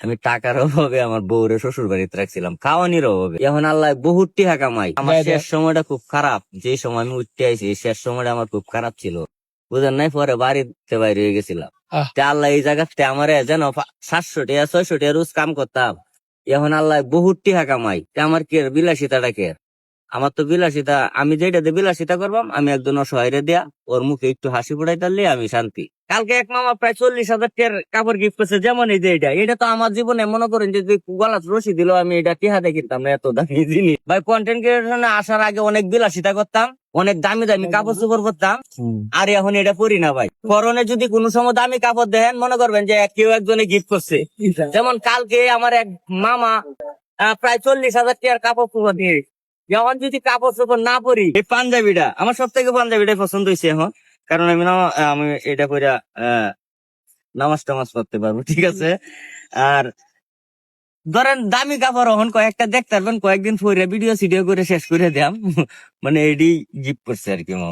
আমি টাকার অভাবে আমার বউরে শ্বশুর বাড়িতে রাখছিলাম, খাওয়ানির অভাবে। এখন আল্লাহ বহুত টিহা কামাই। আমার শেষ সময়টা খুব খারাপ, যে সময় আমি উঠতে আইছি শেষ সময়টা আমার খুব খারাপ ছিল, বুঝেন নাই। পরে বাড়িতে বাইরে হয়ে গেছিলাম। তা আল্লাহ এই জায়গাতে আমার যেন 700 টাকা 600 টাকা রোজ কাম করতাম। এখন আল্লাহ বহুত টিহা কামাই, তা আমার কে বিলাসিতাটা কে? আমার তো বিলাসিতা, আমি যেটাতে বিলাসিতা করবাম, আমি একজন অসহায়রে দেয়া ওর মুখে একটু হাসি ফুটাই তারলে আমি শান্তি। কালকে এক মামা প্রায় 40,000 টাকার কাপড় গিফট করছে, যেমন এই যে এটা তো আমার জীবনে মনে করেন যে যদি গলাত রশি দিল আমি এটা টিহাতে কিনতাম না, এত দামি জিনিস। ভাই কন্টেন্ট ক্রিয়েশনে আসার আগে অনেক বিলাসিতা করতাম, অনেক দামি দামি কাপড় চোপড় করতাম, আর এখন এটা পরি না ভাই। পরনে যদি কোনো সময় দামি কাপড় দেখেন মনে করবেন যে কেউ একজনে গিফট করছে। যেমন কালকে আমার এক মামা প্রায় 40,000 টাকার কাপড় চোপড় দিয়ে, যখন যদি কাপড় চোপড় না পরি, এই পাঞ্জাবিটা আমার সব থেকে পাঞ্জাবিটাই পছন্দ হয়েছে এখন। কারণ আমি এটা পরে নামাজ টামাজ পড়তে পারবো, ঠিক আছে। আর ধরেন দামি কাপড় এখন কয়েকটা দেখতে পারবেন, কয়েকদিন পরে ভিডিও সিডিও করে শেষ করে দিলাম। মানে এডি গিফট করছে আর কি মামা।